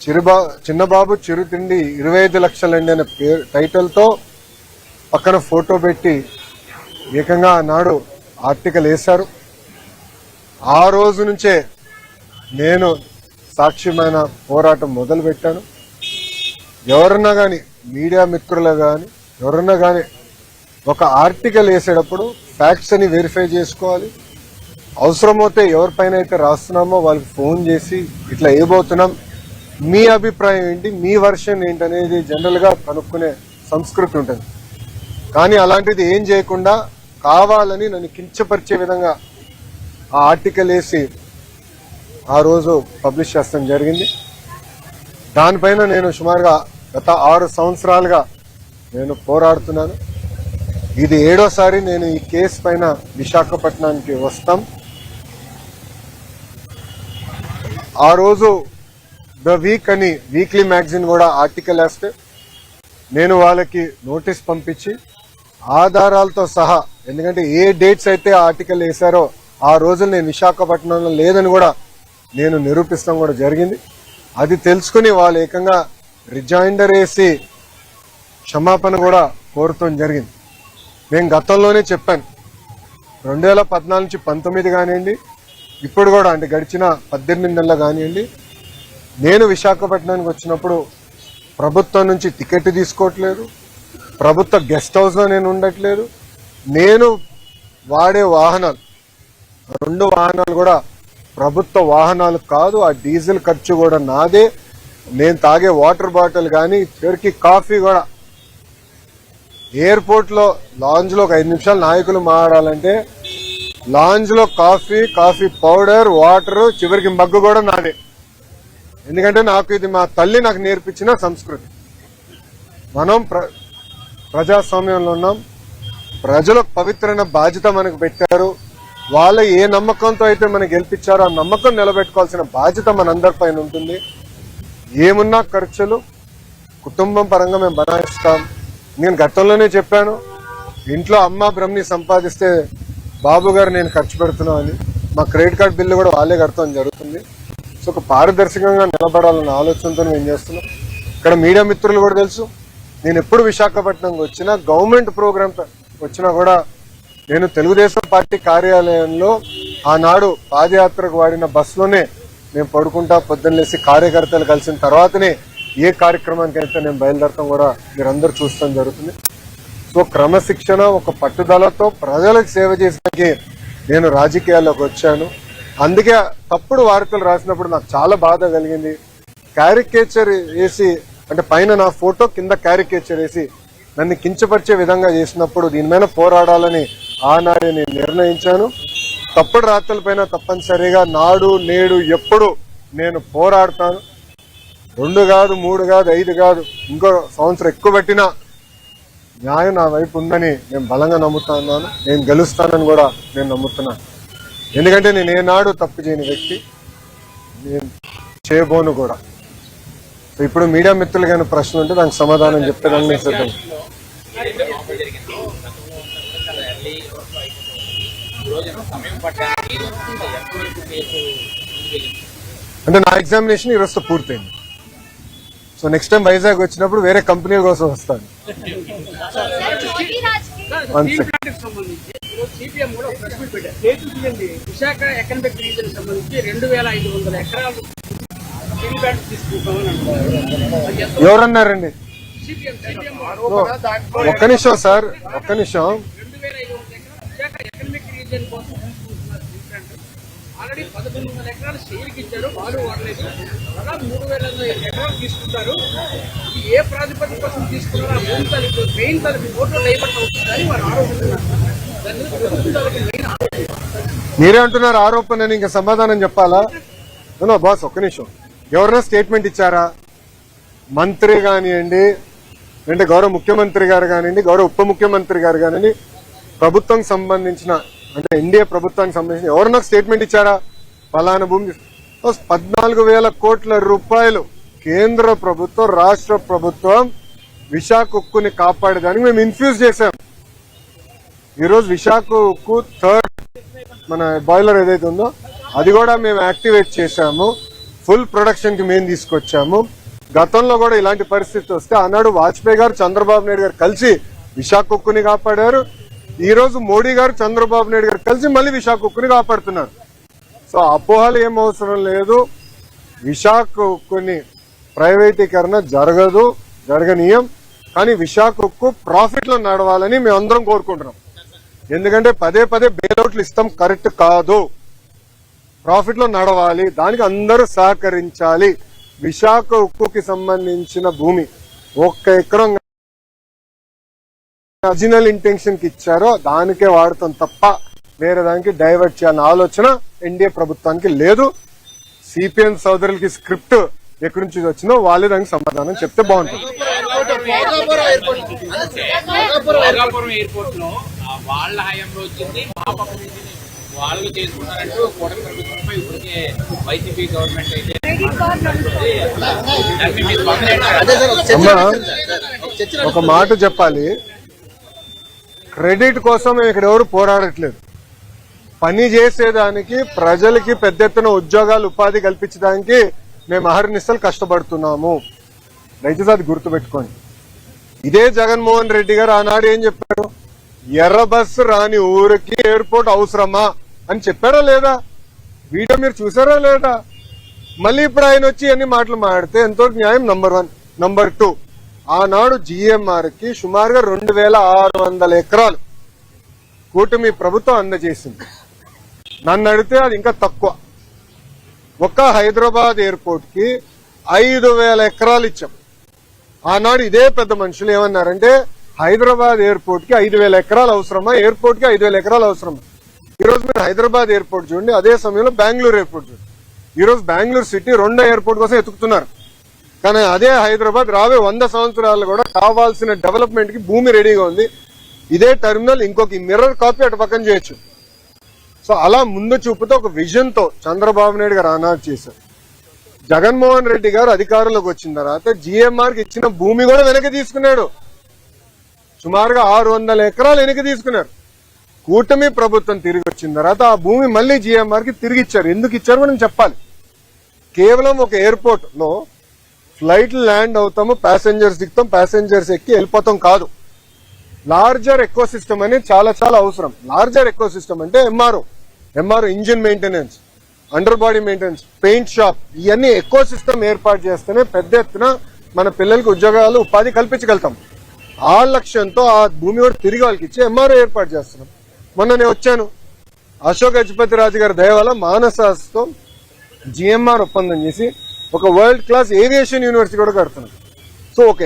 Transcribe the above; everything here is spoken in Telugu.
చిన్నబాబు చిరుతిండి 25 లక్షలండి అనే టైటిల్తో పక్కన ఫోటో పెట్టి ఏకంగా ఆనాడు ఆర్టికల్ వేశారు. ఆ రోజు నుంచే నేను సాక్ష్యమైన పోరాటం మొదలు పెట్టాను. ఎవరన్నా కానీ మీడియా మిత్రులు కానీ ఎవరన్నా కానీ ఒక ఆర్టికల్ వేసేటప్పుడు ఫ్యాక్ట్స్ అని వెరిఫై చేసుకోవాలి. అవసరమైతే ఎవరిపైన అయితే రాస్తున్నామో వాళ్ళకి ఫోన్ చేసి ఇట్లా ఏబోతున్నాం, మీ అభిప్రాయం ఏంటి, మీ వర్షన్ ఏంటి అనేది జనరల్గా కనుక్కునే సంస్కృతి ఉంటుంది. కానీ అలాంటిది ఏం చేయకుండా కావాలని నన్ను కించపరిచే విధంగా ఆ ఆర్టికల్ వేసి ఆ రోజు పబ్లిష్ చేస్తాం జరిగింది. దానిపైన నేను సుమారుగా గత 6 సంవత్సరాలుగా నేను పోరాడుతున్నాను. ఇది 7వసారి నేను ఈ కేసు పైన విశాఖపట్నానికి వస్తాం. ఆ రోజు ద వీక్ అని వీక్లీ మ్యాగజైన్ కూడా ఆర్టికల్ వేస్తే నేను వాళ్ళకి నోటీస్ పంపించి ఆధారాలతో సహా, ఎందుకంటే ఏ డేట్స్ అయితే ఆర్టికల్ వేశారో ఆ రోజులు నేను విశాఖపట్నంలో లేదని కూడా నేను నిరూపిస్తాం కూడా జరిగింది. అది తెలుసుకుని వాళ్ళు ఏకంగా రిజైండర్ వేసి క్షమాపణ కూడా కోరుతాం జరిగింది. నేను గతంలోనే చెప్పాను, 2014 నుంచి 19 కానివ్వండి, ఇప్పుడు కూడా అంటే గడిచిన 18 నెలలు కానివ్వండి, నేను విశాఖపట్నానికి వచ్చినప్పుడు ప్రభుత్వం నుంచి టికెట్ తీసుకోవట్లేదు, ప్రభుత్వ గెస్ట్ హౌస్లో నేను ఉండట్లేదు. నేను వాడే వాహనాలు 2 వాహనాలు కూడా ప్రభుత్వ వాహనాలు కాదు. ఆ డీజిల్ ఖర్చు కూడా నాదే. నేను తాగే వాటర్ బాటిల్ కానీ చివరికి కాఫీ కూడా ఎయిర్పోర్ట్ లో లాంజ్ లో ఒక 5 నిమిషాలు నాయకులు మాట్లాడాలంటే లాంజ్ లో కాఫీ పౌడర్, వాటర్, చివరికి మగ్గు కూడా నాదే. ఎందుకంటే నాకు ఇది మా తల్లి నాకు నేర్పించిన సంస్కృతి. మనం ప్రజాస్వామ్యంలో ఉన్నాం. ప్రజలకు పవిత్రమైన బాధ్యత మనకు పెట్టారు. వాళ్ళు ఏ నమ్మకంతో అయితే మనకు గెలిపించారో ఆ నమ్మకం నిలబెట్టుకోవాల్సిన బాధ్యత మనందరిపైన ఉంటుంది. ఏమున్నా ఖర్చులు కుటుంబం పరంగా మేము బనాయిస్తాం. నేను గతంలోనే చెప్పాను, ఇంట్లో అమ్మ బ్రహ్మని సంపాదిస్తే బాబు గారు నేను ఖర్చు పెడుతున్నా అని. మా క్రెడిట్ కార్డు బిల్లు కూడా వాళ్ళే కడతాం జరుగుతుంది. సో ఒక పారదర్శకంగా నిలబడాలన్న ఆలోచనతో మేము చేస్తున్నాం. ఇక్కడ మీడియా మిత్రులు కూడా తెలుసు, నేను ఎప్పుడు విశాఖపట్నంకి వచ్చినా గవర్నమెంట్ ప్రోగ్రామ్ వచ్చినా కూడా నేను తెలుగుదేశం పార్టీ కార్యాలయంలో ఆనాడు పాదయాత్రకు వాడిన బస్సులోనే మేము పడుకుంటా పొద్దున్నేసి కార్యకర్తలు కలిసిన తర్వాతనే ఏ కార్యక్రమానికి అయితే నేను బయలుదేరతాం కూడా మీరందరూ చూస్తాం జరుగుతుంది. సో క్రమశిక్షణ, ఒక పట్టుదలతో ప్రజలకు సేవ చేసడానికి నేను రాజకీయాల్లోకి వచ్చాను. అందుకే తప్పుడు వార్తలు రాసినప్పుడు నాకు చాలా బాధ కలిగింది. క్యారికేచర్ వేసి, అంటే పైన నా ఫోటో కింద క్యారికేచర్ వేసి నన్ను కించపరిచే విధంగా చేసినప్పుడు దీని మీద పోరాడాలని ఆనాడు నేను నిర్ణయించాను. తప్పుడు రాతలపైన తప్పనిసరిగా నాడు నేడు ఎప్పుడు నేను పోరాడతాను. 2 కాదు, 3 కాదు, 5 కాదు, ఇంకో సంవత్సరం ఎక్కువ పెట్టినా న్యాయం నా వైపు ఉందని నేను బలంగా నమ్ముతున్నాను. నేను గెలుస్తానని కూడా నేను నమ్ముతున్నాను. ఎందుకంటే నేను ఏనాడు తప్పు చేయని వ్యక్తి, నేను చేయబోను కూడా. ఇప్పుడు మీడియా మిత్రులు కానీ ప్రశ్న ఉంటే దానికి సమాధానం చెప్పేదాన్ని సిద్ధం. అంటే నా ఎగ్జామినేషన్ ఈరోజుతో పూర్తయింది. సో నెక్స్ట్ టైం వైజాగ్ వచ్చినప్పుడు వేరే కంపెనీల కోసం వస్తాను. విశాఖ ఎకనామిక్ రీజన్ సంబంధించి 2500 ఎకరాలు ఎవరన్నారండి? ఒక్క నిమిషం సార్, ఒక్క నిమిషం. విశాఖ ఎకనామిక్ రీజన్ కోసం ఆల్రెడీ 1100 ఎకరాలు సేల్కి ఇచ్చారు, వాళ్ళు వాడలేదు. అలా 3000 ఎకరాలు తీసుకుంటారు. ఏ ప్రాతిపదిక కోసం తీసుకున్నారో ఆ భూమి తల్లి మెయిన్ తల్లి ఓట్లు డైవర్ట్ అవుతుందని వారు ఆరోపిస్తున్నారు. మీరే అంటున్నారు ఆరోపణ, ఇంకా సమాధానం చెప్పాలా? బాస్ ఒక్క నిమిషం. ఎవరైనా స్టేట్మెంట్ ఇచ్చారా? మంత్రి కానివ్వండి, అంటే గౌరవ ముఖ్యమంత్రి గారు కానివ్వండి, గౌరవ ఉప ముఖ్యమంత్రి గారు కానివ్వండి, ప్రభుత్వం సంబంధించిన అంటే ఎన్డీఏ ప్రభుత్వానికి సంబంధించిన ఎవరన్నా స్టేట్మెంట్ ఇచ్చారా? ఫలానా భూమి 14,000 కోట్ల రూపాయలు కేంద్ర ప్రభుత్వం, రాష్ట్ర ప్రభుత్వం విశాఖ ఉక్కుని కాపాడేదానికి మేము ఇన్ఫ్యూజ్ చేశాం. ఈరోజు విశాఖ ఉక్కు 3rd మన బాయిలర్ ఏదైతే ఉందో అది కూడా మేము యాక్టివేట్ చేశాము. ఫుల్ ప్రొడక్షన్ కి మేము తీసుకొచ్చాము. గతంలో కూడా ఇలాంటి పరిస్థితి వస్తే ఆనాడు వాజ్పేయి గారు చంద్రబాబు నాయుడు గారు కలిసి విశాఖ ఉక్కుని కాపాడారు. ఈ రోజు మోడీ గారు చంద్రబాబు నాయుడు గారు కలిసి మళ్ళీ విశాఖ ఉక్కుని కాపాడుతున్నారు. సో అపోహలు ఏం అవసరం లేదు. విశాఖ ఉక్కుని ప్రైవేటీకరణ జరగనీయం. కానీ విశాఖ ఉక్కు ప్రాఫిట్ లో నడవాలని మేము అందరం కోరుకుంటున్నాం. ఎందుకంటే పదే బెయిలౌట్లు ఇస్తాం కరెక్ట్ కాదు. ప్రాఫిట్ లో నడవాలి, దానికి అందరూ సహకరించాలి. విశాఖ ఉక్కుకి సంబంధించిన భూమి 1 ఎకరం ఒరిజినల్ ఇంటెన్షన్ కి ఇచ్చారో దానికే వాడతాం తప్ప వేరే దానికి డైవర్ట్ చేయాలన్న ఆలోచన ఎన్డీఏ ప్రభుత్వానికి లేదు. సిపిఎం సోదరులకి స్క్రిప్ట్ ఎక్కడి నుంచి వచ్చిందో వాళ్ళే దానికి సమాధానం చెప్తే బాగుంటుంది. భోగాపురం ఎయిర్పోర్ట్ లో వాళ్ళ హయాంలో వచ్చింది, మా పక్క నుంచి వాళ్ళు చేసుకున్నారంటూ కూటమి ప్రభుత్వంపై ఇప్పటికే వైసీపీ గవర్నమెంట్ అయితే అమ్మా ఒక మాట చెప్పాలి. క్రెడిట్ కోసం మేము ఇక్కడ ఎవరు పోరాడట్లేదు. పని చేసేదానికి ప్రజలకి పెద్ద ఎత్తున ఉద్యోగాలు ఉపాధి కల్పించడానికి మేము అహర్నిశలు కష్టపడుతున్నాము. దయచేసి అది గుర్తుపెట్టుకోండి. ఇదే జగన్మోహన్ రెడ్డి గారు ఆనాడు ఏం చెప్పారు? ఎర్ర బస్సు రాని ఊరికి ఎయిర్పోర్ట్ అవసరమా అని చెప్పారా లేదా? వీడియో మీరు చూసారా లేదా? మళ్ళీ ఇప్పుడు ఆయన వచ్చి అన్ని మాటలు మాట్లాడితే ఎంతవరకు న్యాయం? నంబర్ 1. నంబర్ 2, ఆనాడు జిఎంఆర్ కి సుమారుగా 2600 ఎకరాలు కూటమి ప్రభుత్వం అందజేసింది. నన్ను అడిగితే అది ఇంకా తక్కువ. ఒక్క హైదరాబాద్ ఎయిర్పోర్ట్ కి 5000 ఎకరాలు ఇచ్చాం. ఆనాడు ఇదే పెద్ద మనుషులు ఏమన్నారంటే హైదరాబాద్ ఎయిర్పోర్ట్ కి 5000 ఎకరాలు అవసరమా, ఎయిర్పోర్ట్ కి 5000 ఎకరాలు అవసరమా? ఈ రోజు మీరు హైదరాబాద్ ఎయిర్పోర్ట్ చూడండి, అదే సమయంలో బెంగళూరు ఎయిర్పోర్ట్ చూడండి. ఈ రోజు బెంగళూరు సిటీ 2వ ఎయిర్పోర్ట్ కోసం ఎతుకుతున్నారు. కానీ అదే హైదరాబాద్ రాబోయే 100 సంవత్సరాలు కూడా కావాల్సిన డెవలప్మెంట్ కి భూమి రెడీగా ఉంది. ఇదే టెర్మినల్ ఇంకొక మిర్రర్ కాపీ అటు పక్కన చేయొచ్చు. సో అలా ముందు చూపుతో ఒక విజన్ తో చంద్రబాబు నాయుడు గారు ఆనాడు చేశారు. జగన్మోహన్ రెడ్డి గారు అధికారంలోకి వచ్చిన తర్వాత జిఎంఆర్ కి ఇచ్చిన భూమి కూడా వెనక్కి తీసుకున్నాడు. సుమారుగా 600 ఎకరాలు వెనక్కి తీసుకున్నారు. కూటమి ప్రభుత్వం తిరిగి వచ్చిన తర్వాత ఆ భూమి మళ్ళీ జిఎంఆర్ కి తిరిగి ఇచ్చారు. ఎందుకు ఇచ్చారు మనం చెప్పాలి. కేవలం ఒక ఎయిర్పోర్ట్ లో ఫ్లైట్ ల్యాండ్ అవుతాము, ప్యాసింజర్స్ దిగుతాం, ప్యాసింజర్స్ ఎక్కి వెళ్ళిపోతాం కాదు. లార్జర్ ఎకో సిస్టమ్ అనేది చాలా అవసరం. లార్జర్ ఎకో సిస్టమ్ అంటే MRO engine maintenance, under body maintenance, paint shop, ఇవన్నీ ఎకో సిస్టమ్ ఏర్పాటు చేస్తేనే పెద్ద ఎత్తున మన పిల్లలకి ఉద్యోగాలు ఉపాధి కల్పించగలుగుతాం. ఆ లక్ష్యంతో ఆ భూమి కూడా తిరిగి వాళ్ళకి ఇచ్చి ఎంఆర్ఓ ఏర్పాటు చేస్తున్నాం. మొన్న నేను వచ్చాను, అశోక్ గజపతి రాజు గారి దయ వల్ల మానసాస్తో జిఎంఆర్ ఒప్పందం చేసి ఒక వరల్డ్ క్లాస్ ఏవియేషన్ యూనివర్సిటీ కూడా కడుతున్నాం. సో ఒక